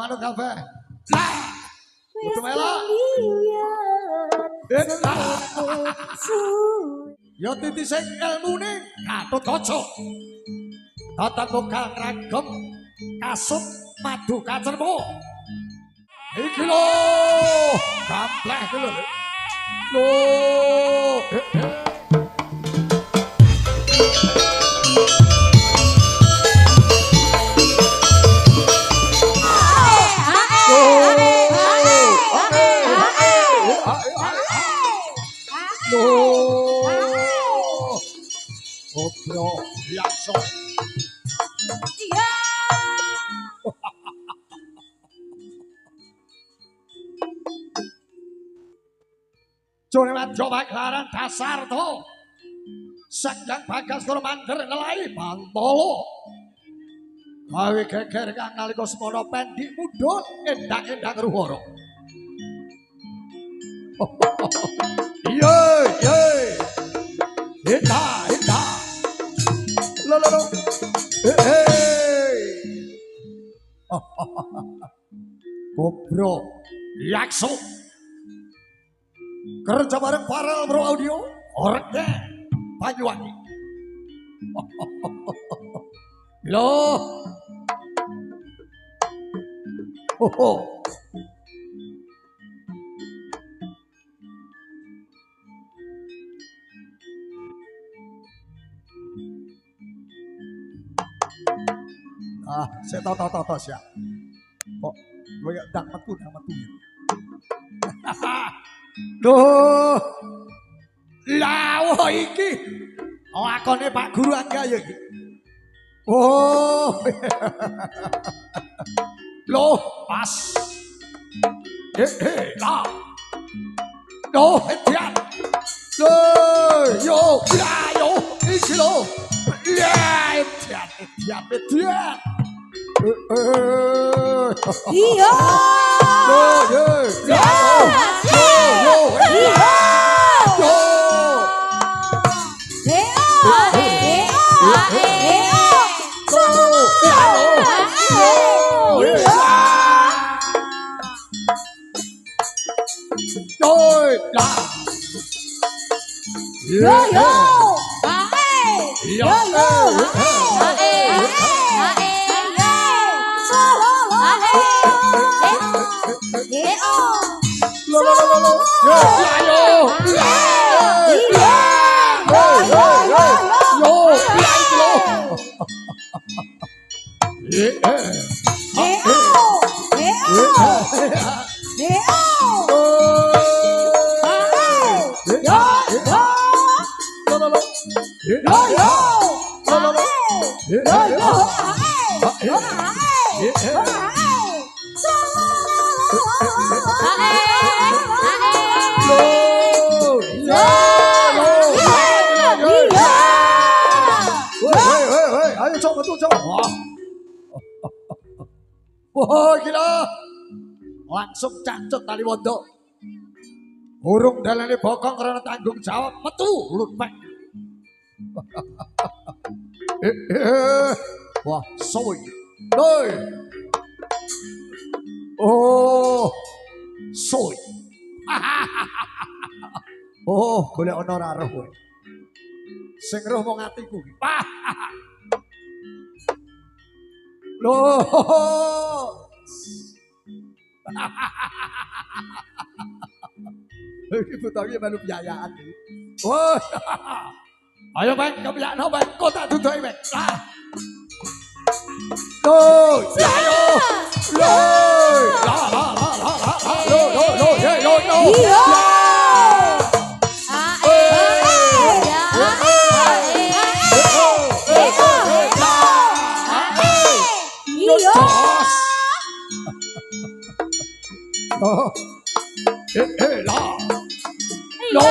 manut kabeh. Lah. Kudu melok. Yo titi sing ilmune Gatut Kaca. Tatan lokal ragem kasut madu kacermo. Iki lho, gampleh iki lho. Loh. Bro, biasa. Iya. Jone madya paklaran dasar to. Sakyang Bagasura mandher nelai Bantala. Gawe geger kang nalika semana pendik mundhut endang-endang ruhara. Iya, iya. Hita, hita. Lo. Hey. Kobro, yakso. Kerja bareng Farel Bro Audio, orangnya Banyuwangi. Loh. Oh. Saya tahu siap. Kok gue ya dak metu. Duh. Lah iki lakone Pak Guru Angga ya iki. Oh. Loh, pas. Lah. Loh, hedian. Yo, iki lho. Ya, hedian. Iya. Ayo coba. Wah, gila. Langsung cacut tali wondo. Urung dalane bokong karena tanggung jawab metu lutpek. Wah, soy. Doi. Oh, soy. Oh, golek ana ora roh kowe. Sing roh mung atiku iki. Loh. Iki butuhe melu biayaan iki. Wah. Ayo Bang, kebiayaan Bang, kok tak dudoki Bang. Loh, ayo. Loh. Loh. Oh, la, lo,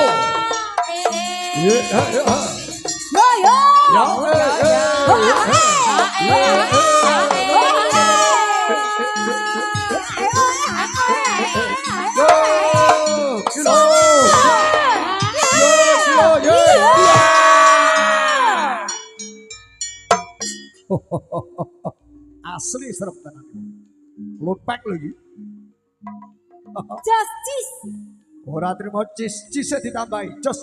asli serep tenan. Lutpek lagi. Justice. Ora terima cis ditambahi. Jos.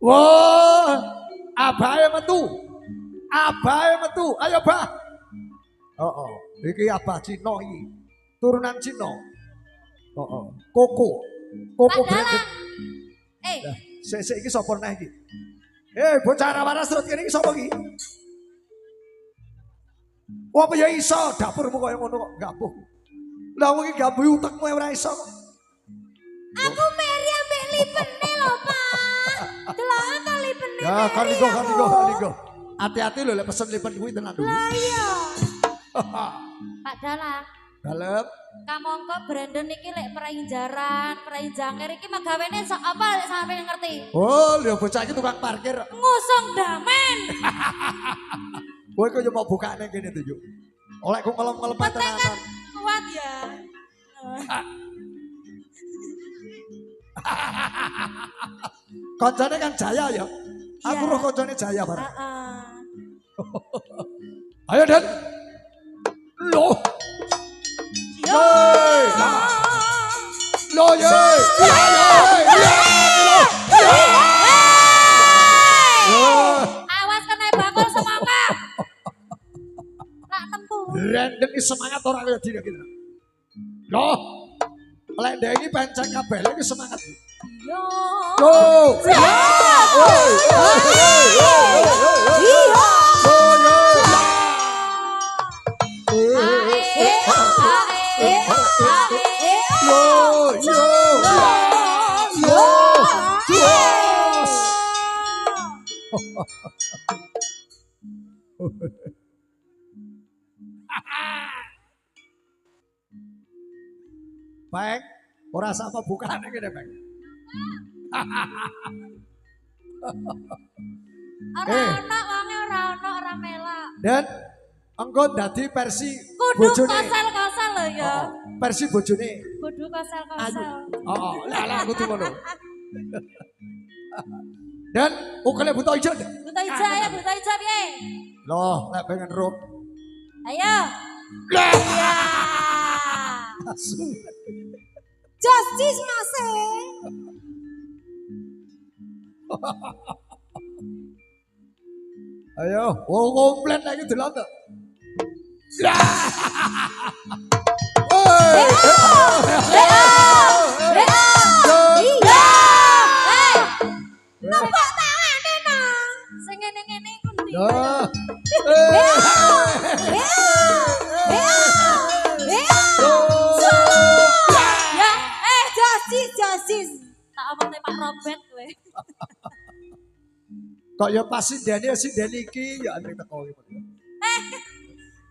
Wah, abahe metu. Ayo, Bah. Oh. Iki abah Cina iki. Turunan Cina. Koko branded. Sik iki sapa neh iki? Bocah waras terus kene iki sapa iki? Apa ya iso dapurmu kaya ngono kok gabuh. Lah wong iki gabuh utekmu ora iso. Aku meri ambek lipene lho, Pak. Deloken to lipene. Ya, kan iku. Hati-hati lho lek pesen lipen kuwi tenan lho. Lah iya. Pak Dalang. Dalem. Kamangka Brandon iki lek perainjaran, perainjangir iki magawene apa lek sampe ngerti? Oh, lho bocah iki tukang parkir. Ngusung damen. Kowe kok yo mau bukane kene to, Juk. Oleh ku ngelem-ngelem tenan. Kuat ya. Koncone kan Jaya ya. Aku roh koncone Jaya bareng. Ayo Den. Loh. Awas kena bakul semangka. Tak tempu. Brandon iki semangat ora kaya dina kita. Loh. Lek ndek iki pancen kabeh iki semangat. Yo. Peng, ora sama bukane kene, Peng. Ora melak. Dan engko dadi versi Kudu bojone. kosel-kosel lho ya. Versi bojone. Kudu kosel-kosel. Lah kudu ngono. Dan ukele buta ijo. Buta ijo piye? Loh, lek pengen ro. Ayo. Lah. Justice Mase. Ayo, komplit lagi delok to. Nampak tangane nang. Sing ngene-ngene iku ndi? Justice. Tak omong Pak Robert kowe. Kok ya pas sindene iki ya aneh teko iki.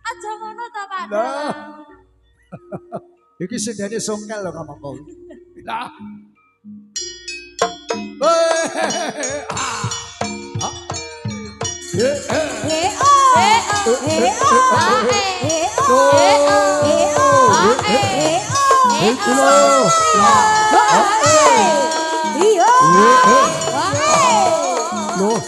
Aja ngono ta, Pak. Lah. Iki sindene songkel lho kamu kau. Lah. Loh,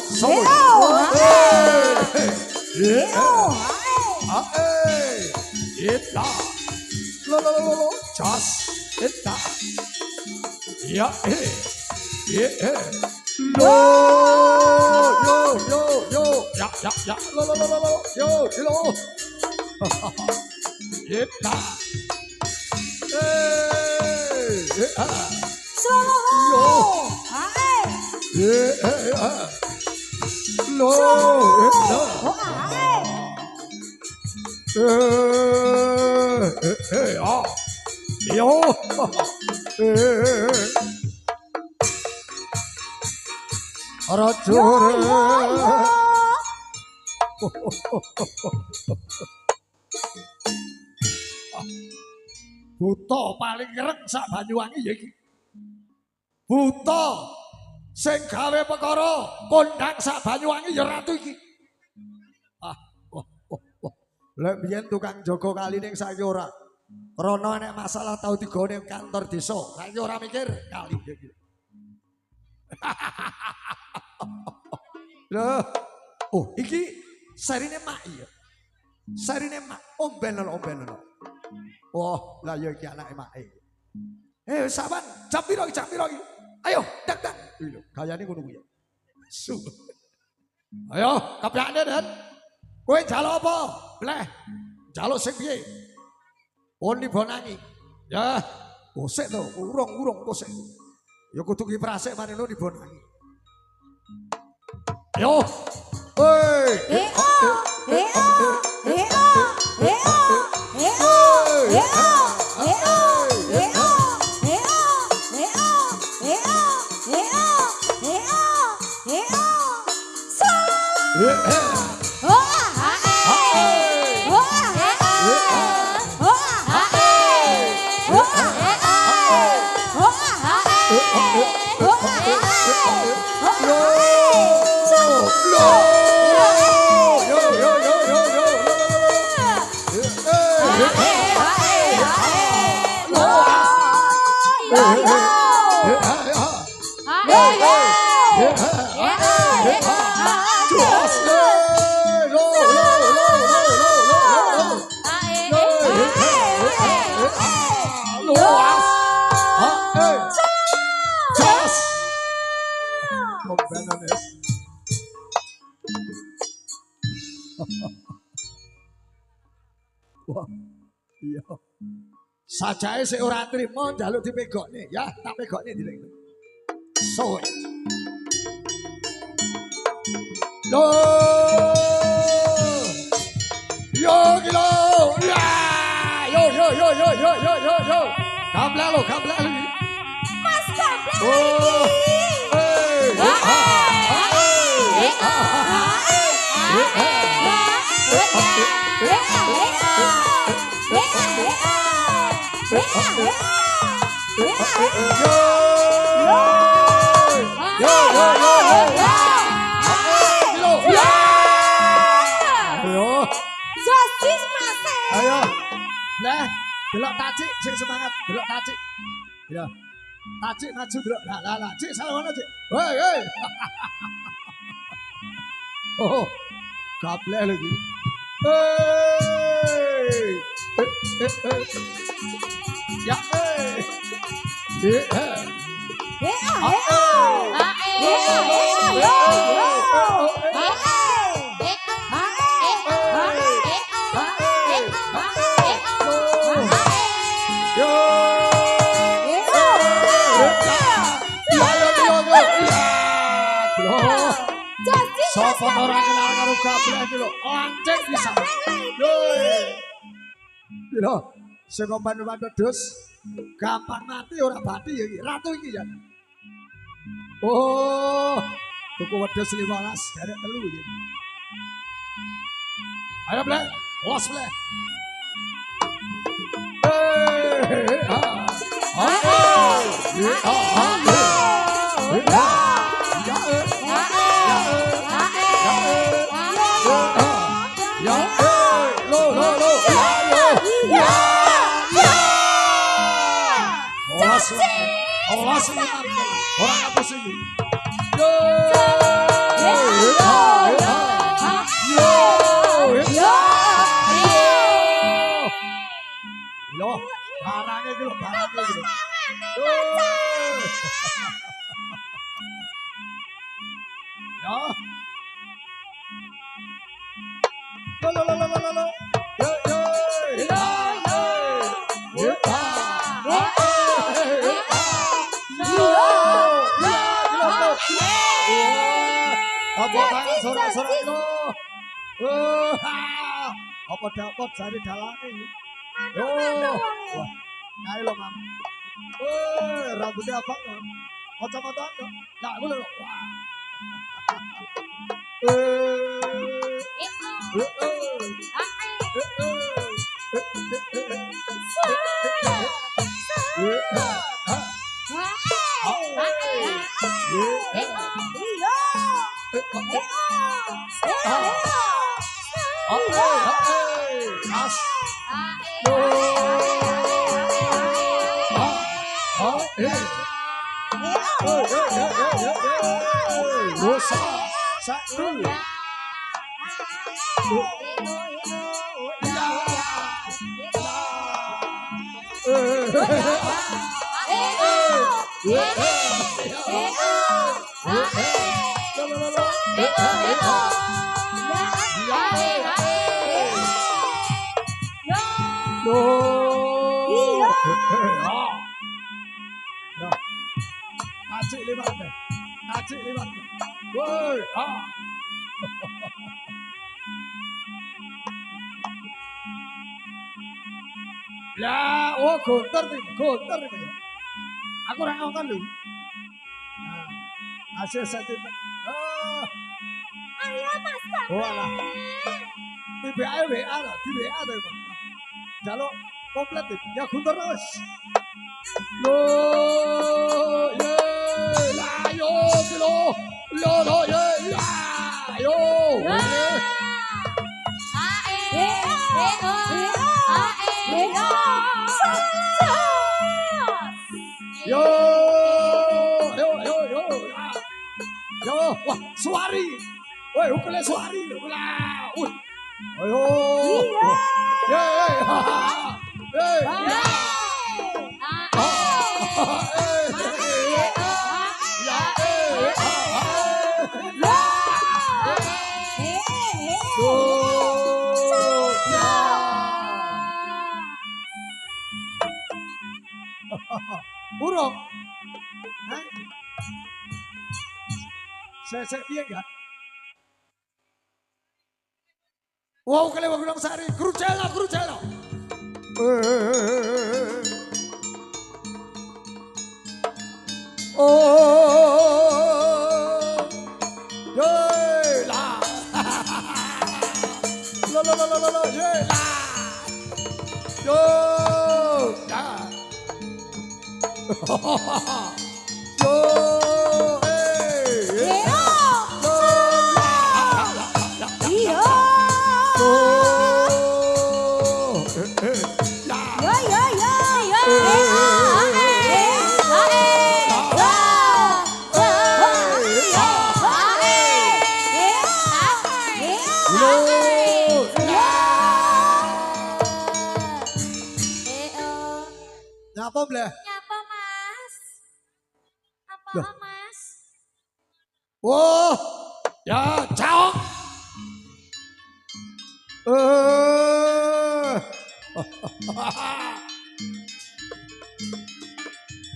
Buta paling ngereng sak Banyuwangi ya iki. Buta sing gawe perkara kondang sak Banyuwangi ya ratu iki. Lek biyen tukang jaga kali ning saiki ora. Rono nek masalah tau digone kantor desa, saiki ora mikir kali iki. Loh, Oh, iki sarine mak iya. Sarine mak omben lho. Oh, lah ya iki anake mak. Saban, jam piro iki? Ayo, dak. Lho, gayane ngono kuwi. Su. Ayo, kaplakne, Den. Kowe njaluk apa? Bleh. Njaluk sing piye? Poni bonangi. Ya, kosek to, urung kosek. Ya kudu kiprasik marino dibonangi. Ayo. Woi. Iya. Sajae sik ora trimo njaluk dipegokne, ya tak pegokne direk. So. Yo gila. Yo. Kamplek lo. Mas kamplek. Oh. Sosis Mas. Ayo. Nah, delok tacik sing semangat, delok tacik. Ya. Tacik maju delok. Lah, Cik salah ngono, Cik. Hei. Oh. Gablek lagi. Hei. Ya. Sopo ora kenal karo gablek iki lho, ancek bisa. Lho, sing kompan-kompan dus gampang mati ora bati ya iki, ratu iki ya. Oh, tuku wedhus 15 garek 3 iki. Ayo Blek, los Blek. Awas ini orang apa sih? Yo, barangnya gitu, apa dapat dari dalane iki? Wah, ayo lo Mam. Rambutnya apa? Kacamata enggak? Nah, ngono lho. Acik lewat deh. Acik lewat. Woi, Lah, oh gontor nih. Aku ora ngomong lho. Nah, hasil sentimen. Oh, Ayo Mas Kamling. oh alah. Di WA loh, di WA tuh. Jaluk komplit nih. Ya gontor terus. Lo, ye, lah yo, lo, ye, lah yo. Yo, wah, suari. Woi, ukulele suari. Lah, ayo. Burung. Saya piye enggak? Wow, kali Gunung Sari, Grujelo. Oh, yelah. Lo, yelah. Yo, ya. Yo, Nyapa bleh? Nyapa Mas? Loh. Apa Mas? Oh, ya caok.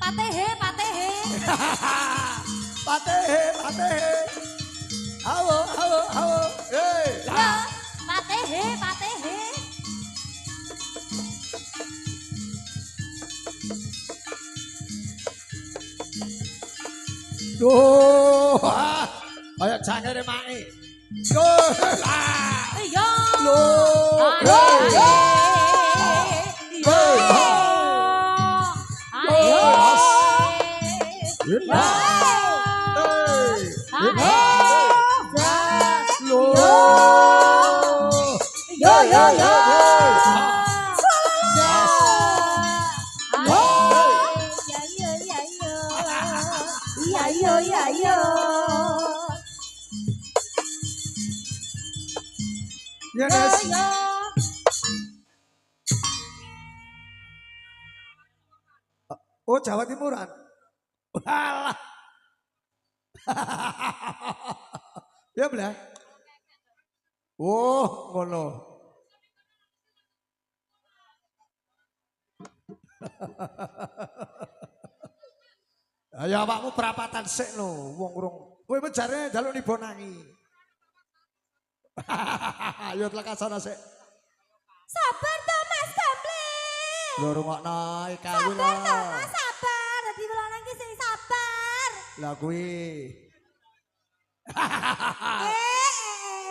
Patehe. Patehe. Halo. Hey, Ya, patehe. Duh, kayak cangkere mae. Duh, Iya. Ya guys, oh Jawa Timuran. Walah. Ya belah. Oh, ngono. Ayo awakmu perapatan sik lho, wong urung. Kowe menjarene njaluk nibonangi. Ayo tekan sana sik. Sabar toh Mas Kamling. Lho rungokno kawi lho. Sabar toh Mas, sabar. Dadi wulan iki sing sabar. Lah kuwi.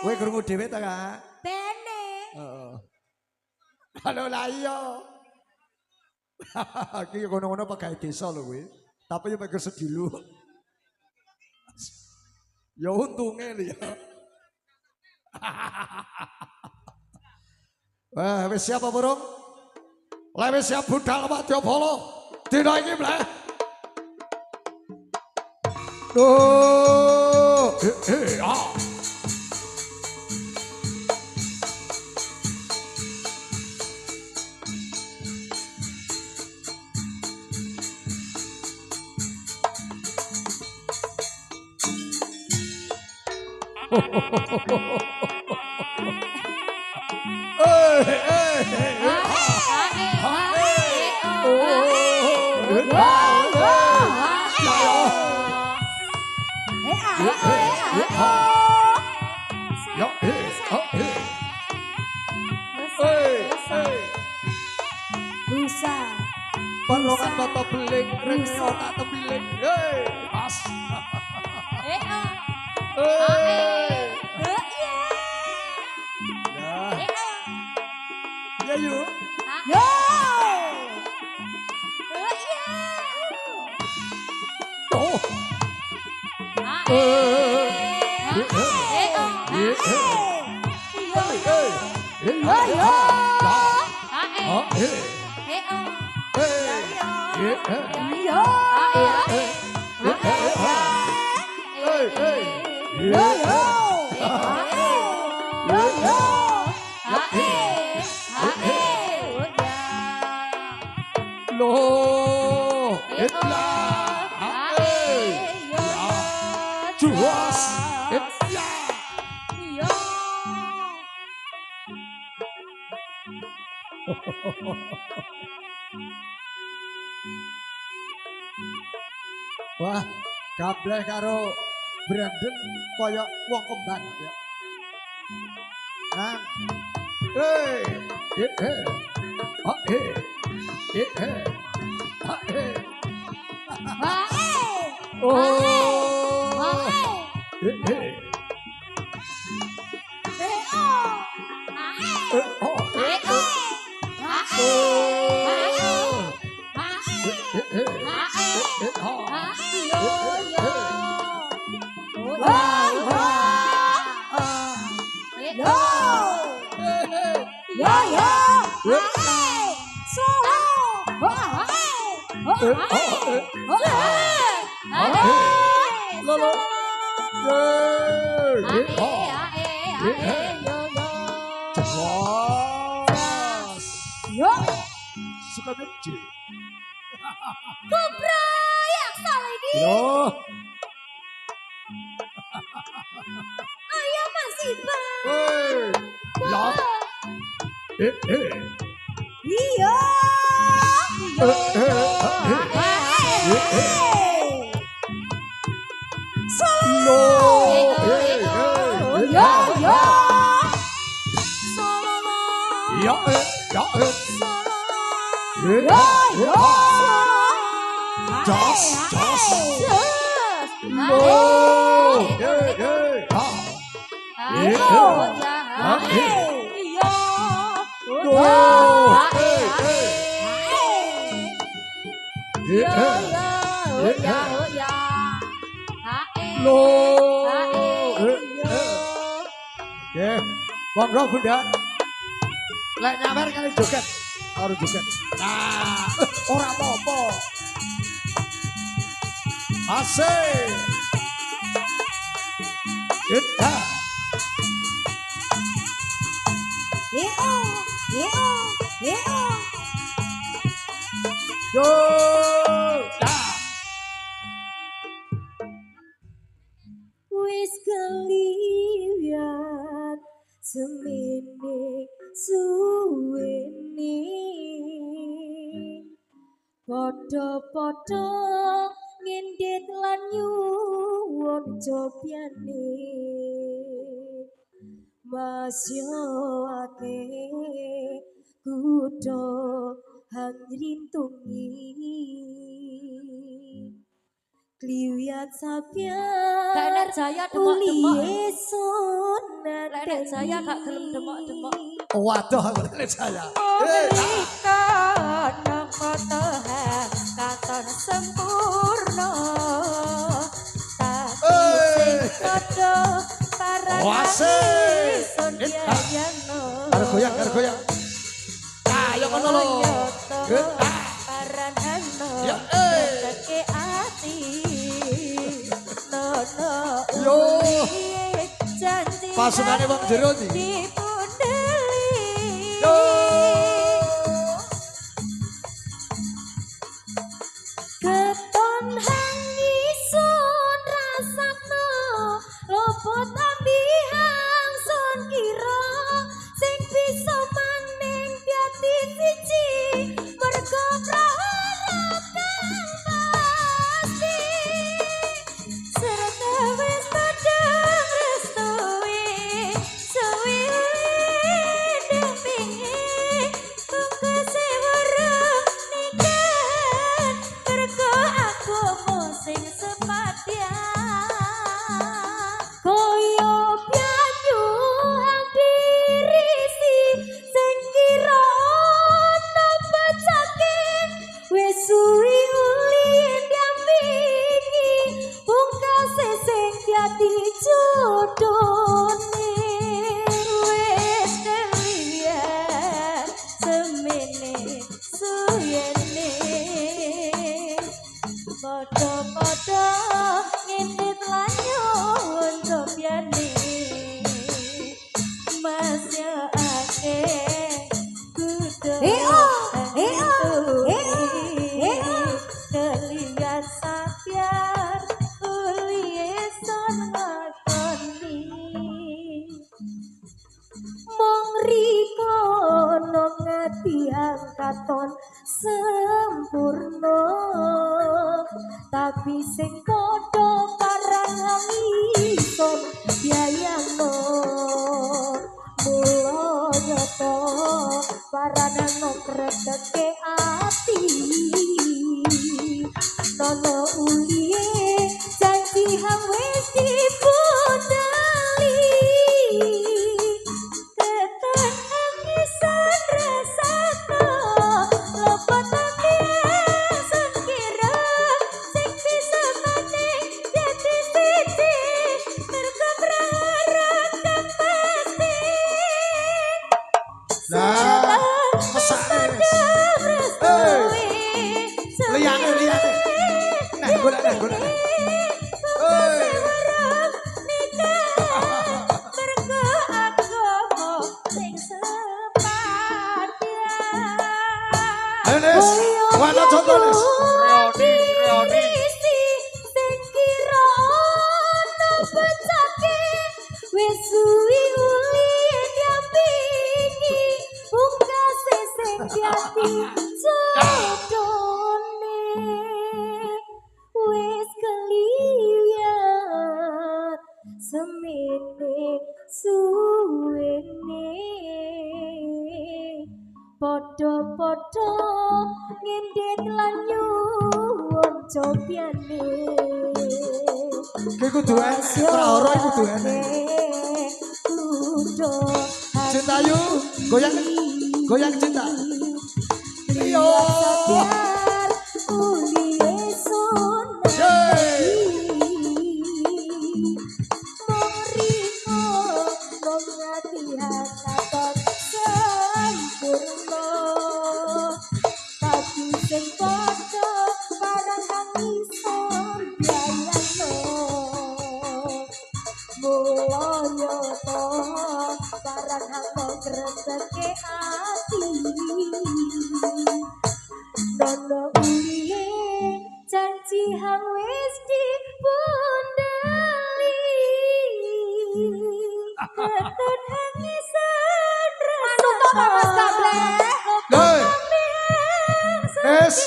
Kowe krungu dhewe ta, Kak? Bene. Heeh. Halo lah iya. Iki ngono-ngono pegawai desa lho kowe. Tapi yo mek sedilu. Ya untunge lho ya. Wis siap apa burung? Wis siap budal Wadyabala. Dina iki mleh. Balongan mata beling, rene tak tembiling. Hei, as. Ya yuk. Yo. Oh. Loh, Juas, wah, gableh karo Brandon koyok wong kembar ya. Nah, hey, oh, hey, suka benci. Kebrayak salah ini. Loh, Ayo Mas Iban. ya, Iya. monggo Bunda. Lek nyawer kali joget, harus joget. Nah, ora apa-apa. Asik. Kita. Yo. Wis kelihatan semene suwene padha-padha ngendhet lan nyuwun cobyane masya akeh kudu hangrintungi kliwat sapian Gak enak Jaya demok-demok. Enak Jaya gak gelem demok-demok. Waduh, aku lihat saya. Berikan kata katon sempurna tapi kodo Wasik. Sondiayano Karo goyang. Ayo ngono lho. Paranano Ya, Teke ati Nono Yo. Janji Pasungane wong jero iki. Dipundeli Yo. Keton hang isun rasakno lopot ambi sing sepadyan koyo banyu dirisi sing kira ana becake wis suwi uli ndampingi pungkase sing dadi jodone wis keliyan semene suyene padha-padha ngintip lanyun cobyane masya akeh kudu keliyan sapiar uli son ngakoni mong riko nong ngati angkaton sempurna tapi sing padha parang ison biayano mula nyoto paranano kreteke ati nono uliye janji hang wis dipundali keton angisan rasako lopatan biasan kira sing bisa maning dadi siji mergo berharap dan pasti Lah, mesake. Liyane. Nah, golek. Hei. Ayo Nes, wana contoh Nes. Reoni. Sing kira ana becake wis suwi uli ndampingi pungkase sing dadi jodone wis keliyan semene suwene padha-padha ngendhet lan nyuwun cobyane Ki kudu ora iku kudu enek. Cinta yu, goyang cinta. Iyo. Rezeki ati nono uliye janji hang wis dipundali keton hangisan Hei. Nes.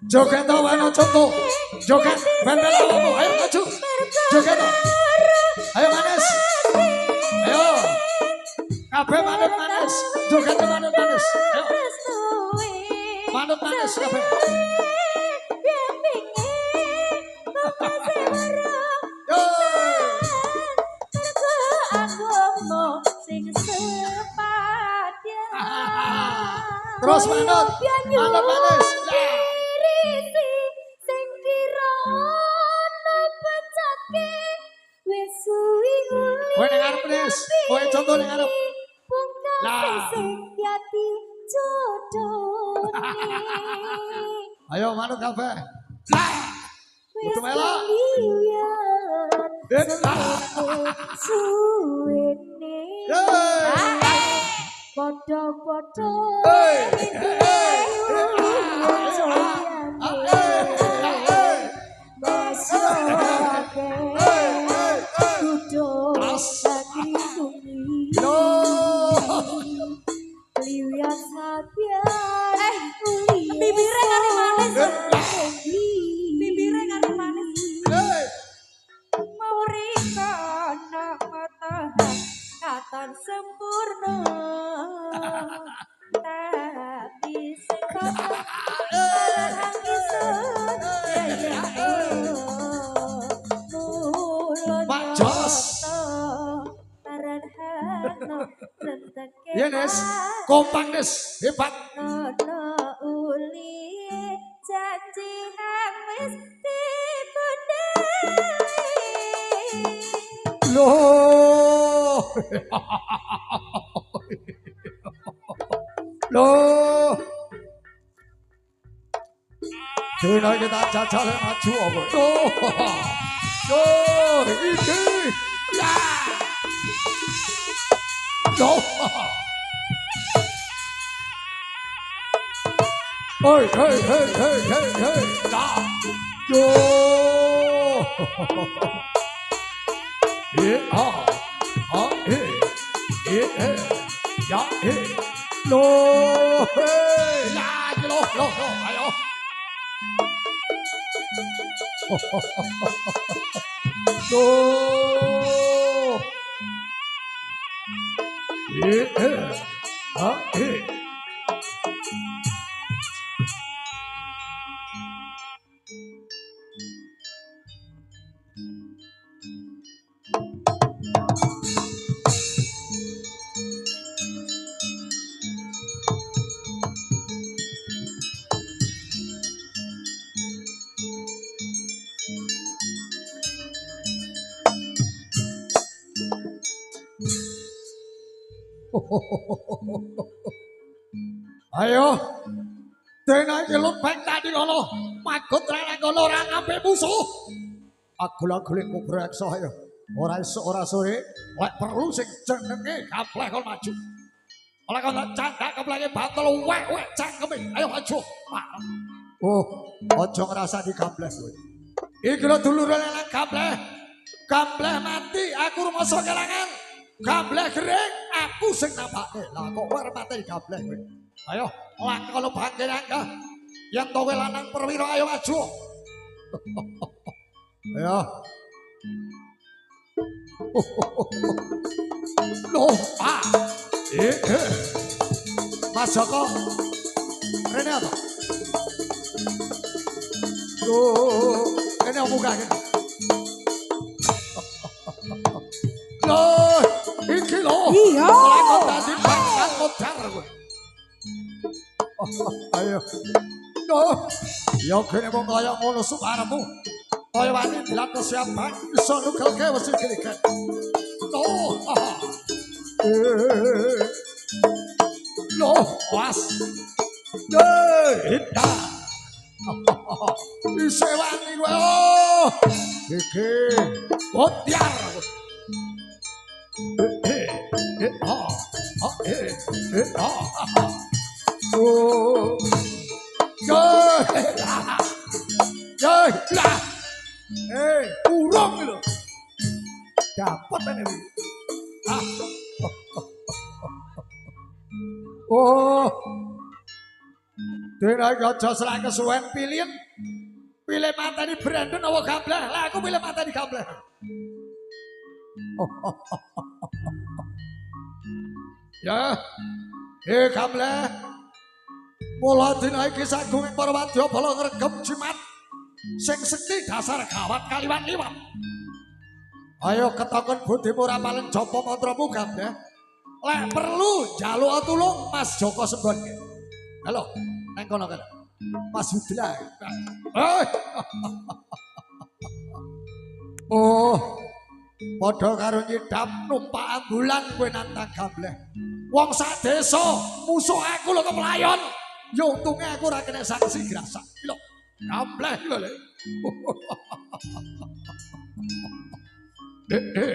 Joget to wana contoh. Joget ben-ben awakmu. Ayo maju. Joget to. Ayo manis. Ayo. Kabeh manut-manis. Joget manut-manis. Ayo. Manut-manis kabeh. Yo. Terus manut. Manut-manis. Kowe ning arep Nes. Kowe contoh ning arep. Lah. Ayo manut kabeh. Lah. Kudu melok. Podo-podo bibirnya kari manis. Bibirnya kari manis. Maurikana matahari katan sempurna. Tapi sekarang angin jos. Iya Nes, kompak Nes, hebat. Nono uli janji hang wis dipundheli. Loh. Loh. Dina kita jajal maju apa? Loh. Loh, iki. Ya. Loh. Hei, hei, hei, hei, hei, hei. Nah. Loh. Ya, loh, lagi loh, ayo. Loh, ayo, dena iki lupeng tadi kono, magut rene kono ora ngampe musuh. Agul-agule kubreksa ayo. Ora esuk ora sore, lek perlu sing jenenge Gableh kon maju. Oleh kon candak keplenge bantel wek-wek cangkeme. Ayo maju. Oh, aja ngrasani Gableh kowe. Iki lho dulure nang Gableh. Gableh mati, aku rumasa kelangan. Gableh gering, aku sing nampake. Lah kok kowe mati Gableh kowe. Ayo, lakon bangke nangga. Yen to kowe lanang perwira ayo maju. Ayo. Loh, Mas Joko. Rene apa? Loh, ini apa buka ini? Loh, iki loh. Iya. Lakon tadi bangkan modar gue. Ayo. Loh, ya kene mau kaya ngono sukaremu. Kaya wani dilat kesiapan iso nukelke wesi kene. Loh. Loh, was. Hita. Ise wani gue. Iki kotiar. Urung lho. Dapat ini. Oh. Dina aja selak kesuwen pilihan. Pilih matani Brandon apa Gableh? Lah aku pilih matani Gableh. Ya. Gableh. Mula dina iki sagunging para wadyabala ngregem jimat sing sekti dasar gawat kaliwan liwat. Ayo ketokon budimu ora palen japa mantramu Gableh. Lek perlu njaluk tulung Mas Joko Sembonke. Halo, nang kono kan. Mas Hudla. Oh. Padha karo nyidap numpak ambulan kowe nantang Gableh. Wong sak desa musuh aku lho keplayon. Ya untunge aku ora kena sanksi grasak. Lho, Gableh lho le.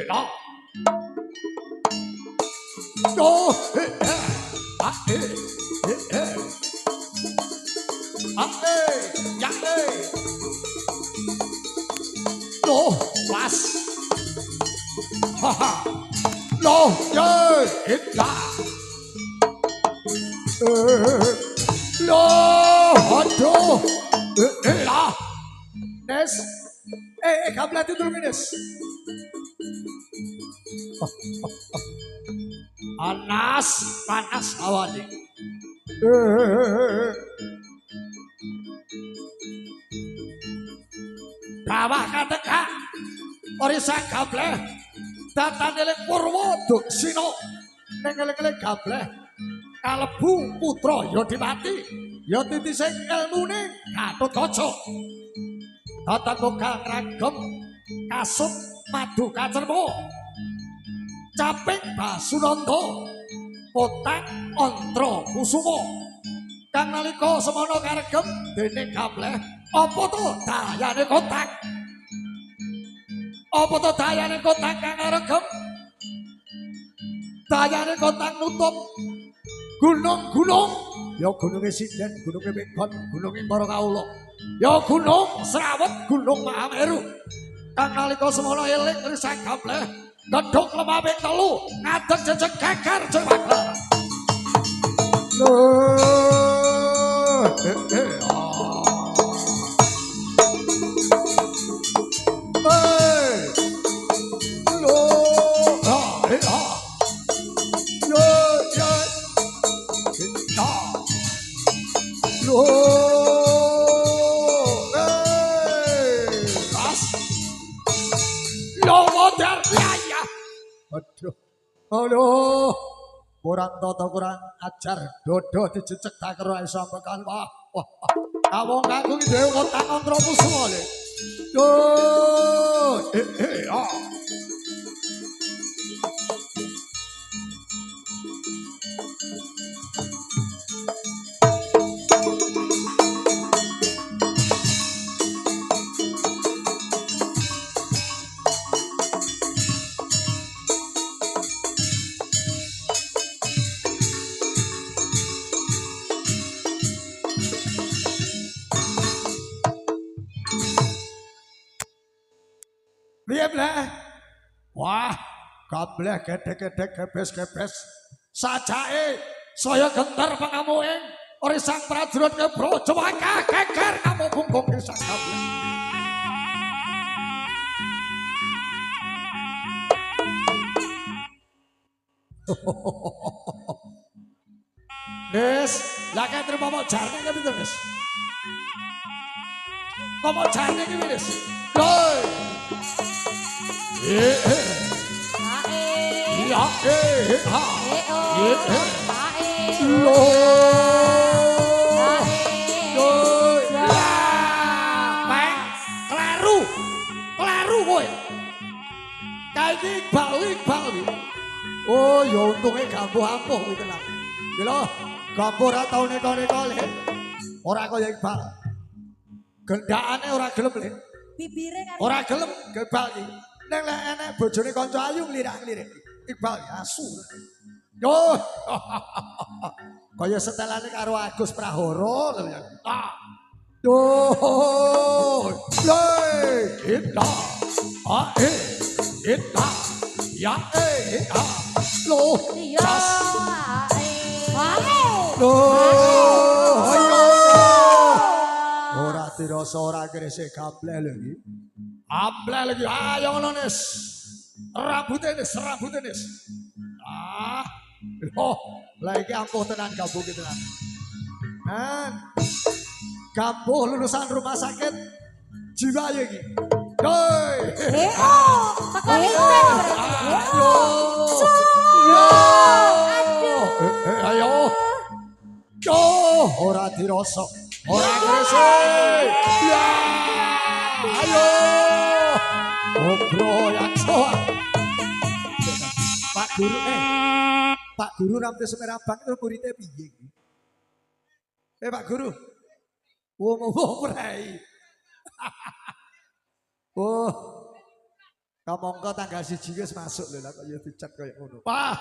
Lah. Oh, Loh, pas. Haha. Loh, hitlah. Loh, aduh. Lah. Nes. Gableh itu dulu Nes. Panas awalnya. Bawah kata Orisa gableh datan eling Purwa Duksina ning eling-eling gableh kalebu putra Yadipati ya titising ilmune Gatotkaca datan bogal ragem kasut madu kacerma caping Basunanda potang Antra Kusuma kang nalika semana karegem dening gableh apa to dayane kotak apa to dayane kotak kang karegem dayane kotak nutup gunung-gunung ya gununge Sinden gununge Megon gununge para kawula ya gunung Srawet gunung Mahameru kang nalika semana eling risang gableh gedhok lemah ping 3 ngadeg jejeg geger jewaka Aduh, kurang toto kurang ajar dodo dijejeg tak karo iso bekal wah. Kamu ngaku iki dhewe kotak Antra Kusuma le. Ah. Piye bleh? Wah, gableh gedhe-gedhe gebes-gebes. Sajake saya gentar pangamuing ora sang prajurit ke Brajawaka geger kamu bungkung sang gableh. Des, lah kae terima mau jarne ke pinten, Des? Mau jarne ki wis. Lho. Iya, kelaru kowe. Kaiki Iqbal. Oh, ya untunge gambuh-ampuh kuwi tenan. Iki lho, gambuh ora tau neka-neka le. Ora kaya Iqbal. Gendakane ora gelem le. Bibire kan ora gelem Iqbal iki. Nek lek enek bojone kanca ayu nglirak-nglirik. Iqbal asu. Yo. Kaya setelane karo Agus Prahara lho ya. Yo. Ita. Ita. Ya Loh. iya. Ora dirasa ora krese gableh lho iki. Ableh lagi, ayo ngono Nis. Rambute Nis. Loh, lah iki ampuh tenan gambuh ki tenan. Gambuh lulusan rumah sakit jiwa iki. Doi. Tekoni Ayo. Yo, ora dirasa. Ora krese. Ya. Ayo. Bro yang soal. Pak Guru Rampe Semerabang itu muridnya piye iki? Pak Guru. Wong prei. Oh. Kamangka tanggal 1 wis masuk lho lah kok ya dicat koyo ngono. Wah.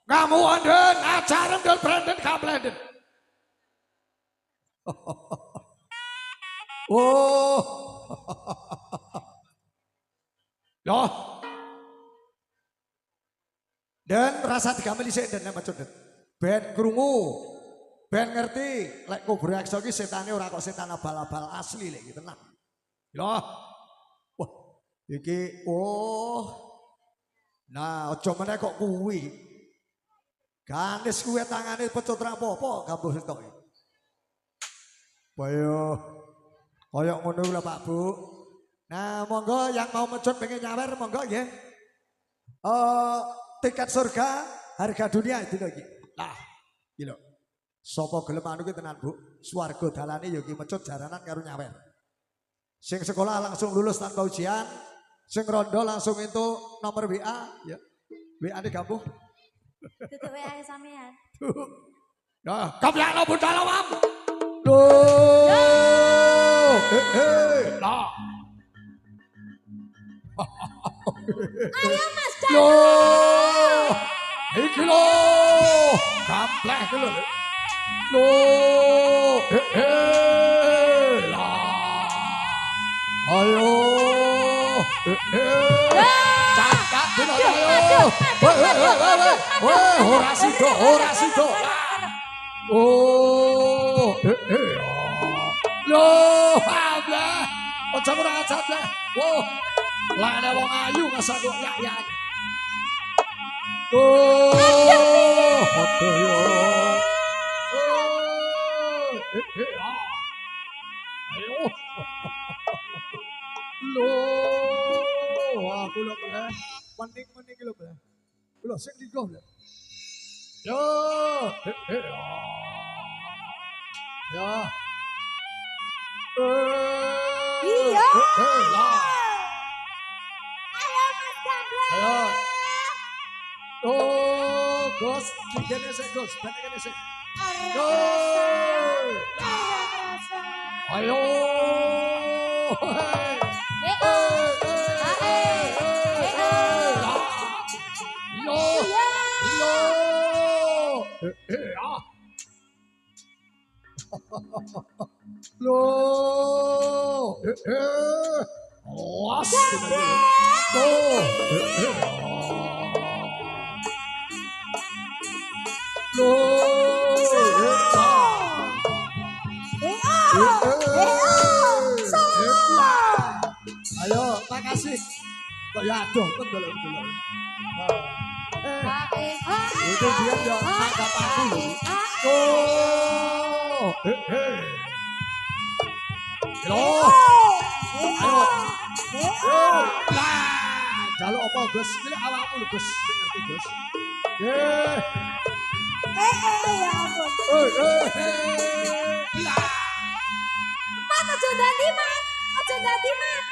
Kamu anden ajaran dan Brandon Kablenden. Oh. Loh. Dan rasa digamel isik den macet den. Ben krungu. Ben ngerti lek kubur ekso ki setane ora kok setan abal-abal asli lek iki tenan. Loh. Wah, iki Nah, aja meneh kok kuwi. Ganis kuwi tangane pecut ra apa-apa gambuh setok. Kaya ngono lho Pak Bu. Nah, monggo yang mau mecut pengen nyawer monggo ya. Tiket surga harga dunia itu lagi. Nah, gitu. Sopo gelem anu ki tenan Bu. Swarga dalane ya ki mecut jaranan karo nyawer. Sing sekolah langsung lulus tanpa ujian, sing rondo langsung itu nomor WA ya. WA ini gampang. Tutup WA sampean. Nah, kabyakno budal awam. Duh. Lah. Ayo Mas Dan. Loh. Iki lho. Gapleh iki lho. Loh. Lah. Ayo. Cakak dino ayo. Ora sida, ora sida. Oh. Loh, abah. Ojo ora ajat lah. Wah. Lah ada wong ayu masa kok ya. Oh. Aduh yo. Ayo. Loh, aku lho boleh. Mending lho boleh. Lho sing digo lho. Yo. Ya. Iya. Lah. Ayo Mas Gambler. Ayo. Oh, Gus, kene sik Gus, kene sik. Ayo. Loh. Awas. Tuh. Ayo, makasih. Kok ya aduh, betul. Itu dia ya, anggap aku lho. Oh. Loh. Ayo. Lah, jaluk apa Gus? Iki awakmu lho Gus, sing ngerti Gus. Ya ampun. Man aja dadi man. Aja dadi man.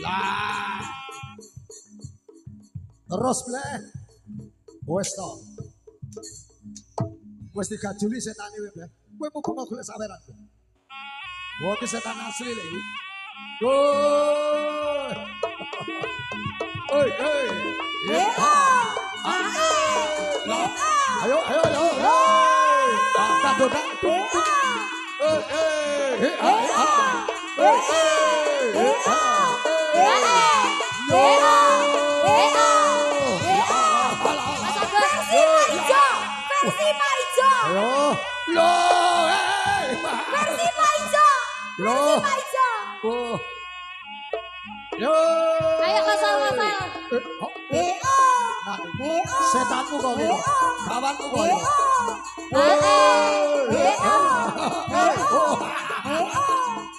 Lah. Terus bleh. Wes to. Wes dikajuli setane kowe bleh. Kowe muga golek saweran. Wah, ki setan asli lho iki. Oi. Ayo. Tak. Persima ijo. Ayo. Loh, Persima ijo. Loh. Persima ijo. Oh. Yo. Ayo kasal. Setanmu kok gitu. Kawanmu kok gitu.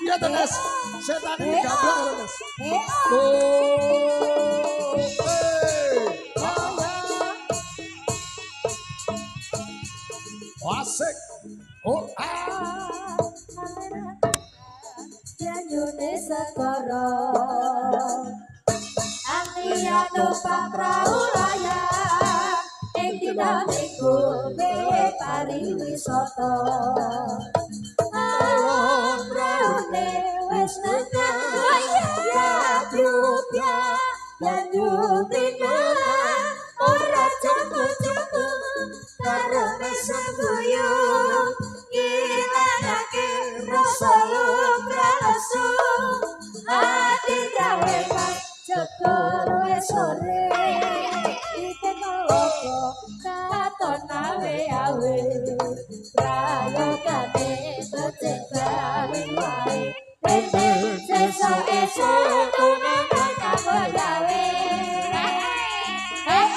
Iya tenas. Setan ini gablok tenas. Asik. Oh. Janyune segara Antia numpak prau layar ing dinamiku pariwisata alon praune wis tekan ya blubya banyu tingan ora jatuh karo mesem guyung ngilangake rasa lumrasu ati gawe cekur wis sore iki nopo katon awe prayogane becik bali wae sesuk tunangan kanggo gawe hey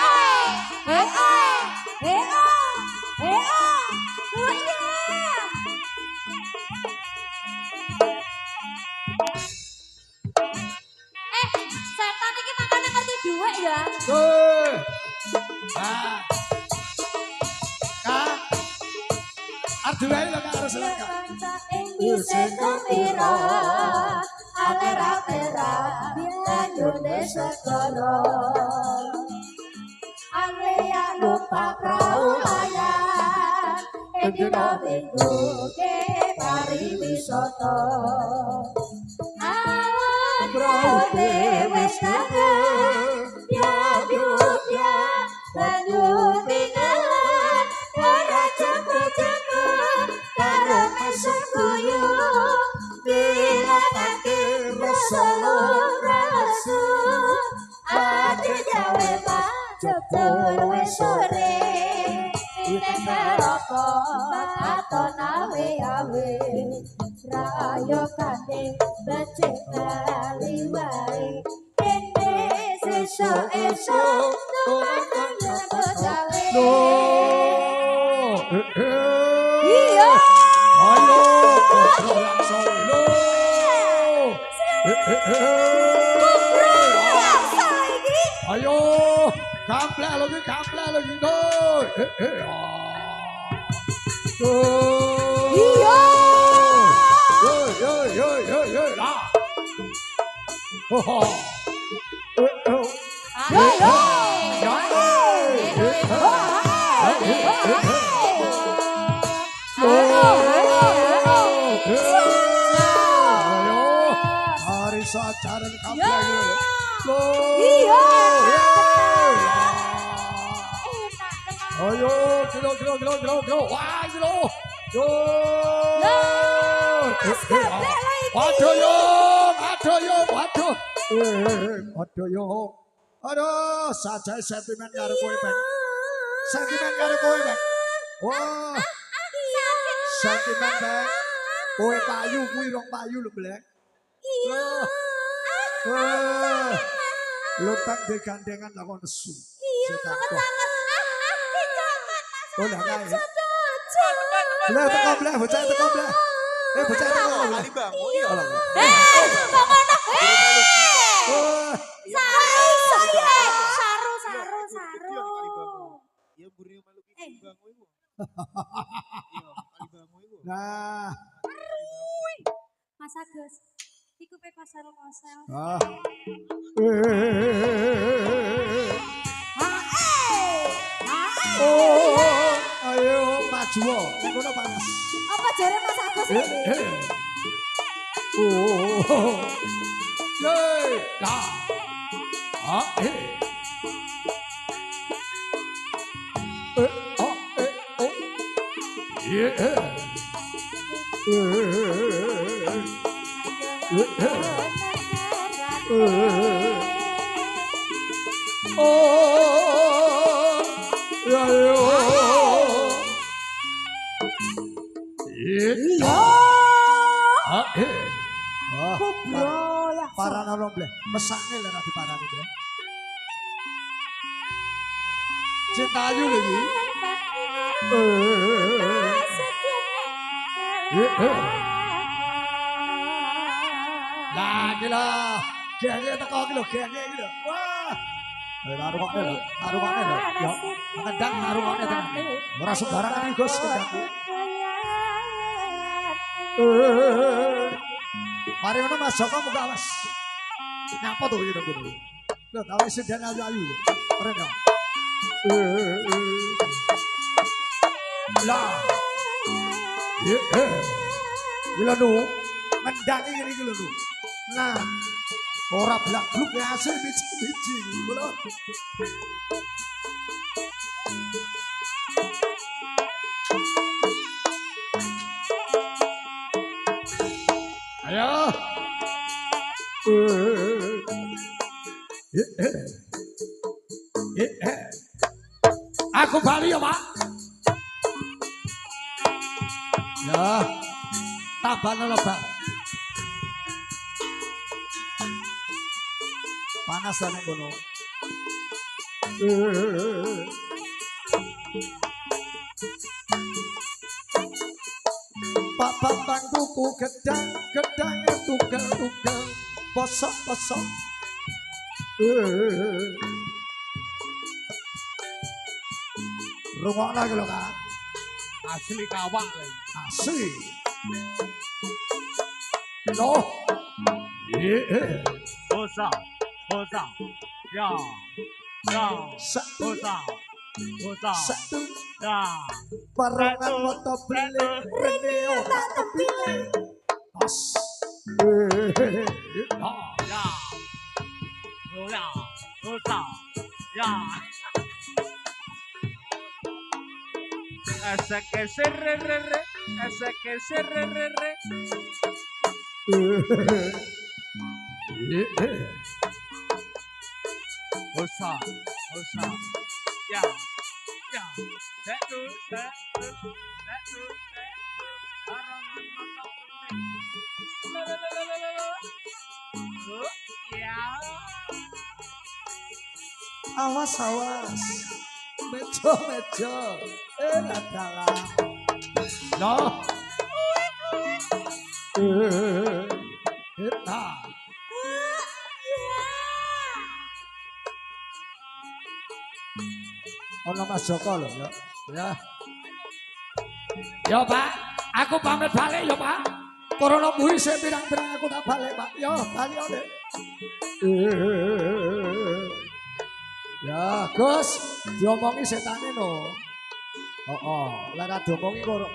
Arep wae lho karo selengkap. Bisa kemira Alera-tera Biayune segoro Anglia lupa praulayan Dina minggu ke pariwisata Awan brode wis dateng Ya dunya banyu tinggalan Ora jamu-jamu karo mesem guyung Dilakake rasa rasu Ati jawe pak jebul wis sore Nek roko aton awe-awe Rayo kandeng becik kali wae Dene sesuk-esuk tumangan nyambut gawe Iya Ayo, langsung lo. Ayo, kamplek lagi, Iya. Yo, lah. Hari sajaran kamplek gitu. Iya. Ayo, kilo. Wah, kilo. Yo. Waduh. Aduh, saja sentimen karo kowe, Bang. Wah. Sentimen, Bang. Kowe payu kuwi rong payu lho, Blek. Wah. Lu tak digandengan lah kon nesu. Setakok. Oh, lah kae. Blek teko blek, bocah teko blek. Bocah teko. Kali Bang. Oh iya. Saru. Ya buri malu iki Bang kowe. Iya, kali Bang kowe. Nah. Mas Agus, iku pe pasar mosel. Ah. Oh, ayo maju. Nek ngono panas. Apa jare Mas Agus iki? Oh. Yey, lah. Ah, Yeah. Parana rombleh, mesakne lek ati parane iki. Cintayu lagi. Lah gila, genge teko iki lho, genge iki lho. Wah. Narungane lho. Ya, kendang narungane tenan. Ora sembarangan iki, Gus, kendang. Mari ngono Mas Joko muga awas. Nyapa to iki lho. Lho, gawe sinden ayu-ayu lho. Keren ya. Lah. Gila nu, mendangi ngene iki lho nu. Nah, ora blak-bluk ya hasil biji-biji lho. Ayo. Aku bali ya, Pak. Ya. Taban lho, Pak. Panas nek ngono. Pak Bambang tuku gedang tukel posok. Rungokna iki lho, Kak. Asli kawak. Asli. Loh. Iya. Bosa. Ya. Satu. Bosa. Satu. Ya. Barengan moto beli. Rene otak kepilih. Tos. Ya. Bosa. Ya. Ese que se re. Bosa. Ya. Satu. Ya. Awas. Mejo. Nadalah. Loh. Kita. Ono Mas Joko lho ya. Ya. Ya Pak, aku pamit balik ya Pak. Corona mburi sik pirang-pirang aku tak balik Pak. Ya balik oleh. Ya Gus, diomongi setane no. Lah ra diomongi kok.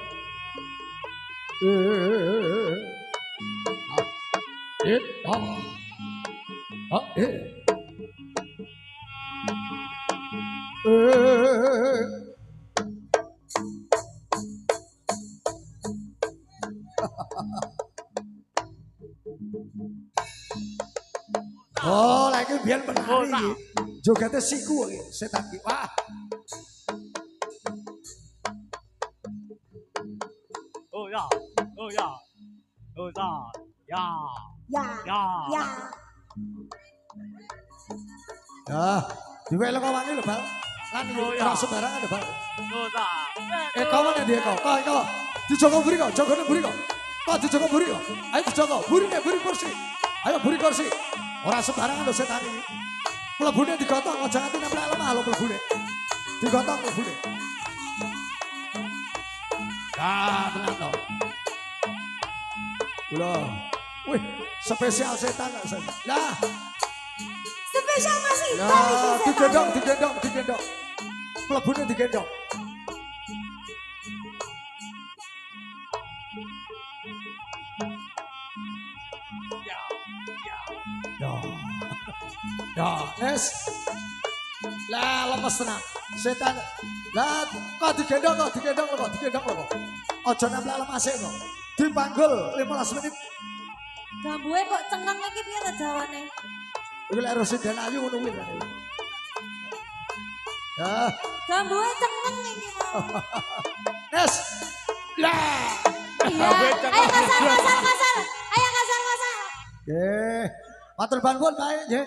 Oh, lagi biar menari. Jogetnya siku setan ki. Wah. Oh ya. Ya, diwelok wangi lho, Bal. Lan ora sembarangan lho, Bal. Kau mana dia kau? Kau. Dijogo buri kau, jogone buri kau. Kau dijogo buri kau. Ayo dijogo, buri kursi. Ayo buri kursi. Ora sembarangan lho setan iki. Mlebune digotong, aja nganti nempel lemah lho mlebune. Digotong mlebune. Tenang to. Kula. Wih, spesial setan lah. Spesial masih Nah, digendong. Mlebune digendong. Ya, Nes. Lah lemes tenang. Setan. Lah kok digendong kok. Aja nempel lemas kok. Dipanggul 15 menit. Gambuhe kok cengeng iki piye ta jawane? Iki lek Rosiden Ayu ngono kuwi. Ya, Gambuhe cengeng iki mau. Nes. Lah. Iya. Ayo kasar. Ayo kasar. Nggih. Matur bangun bae nggih.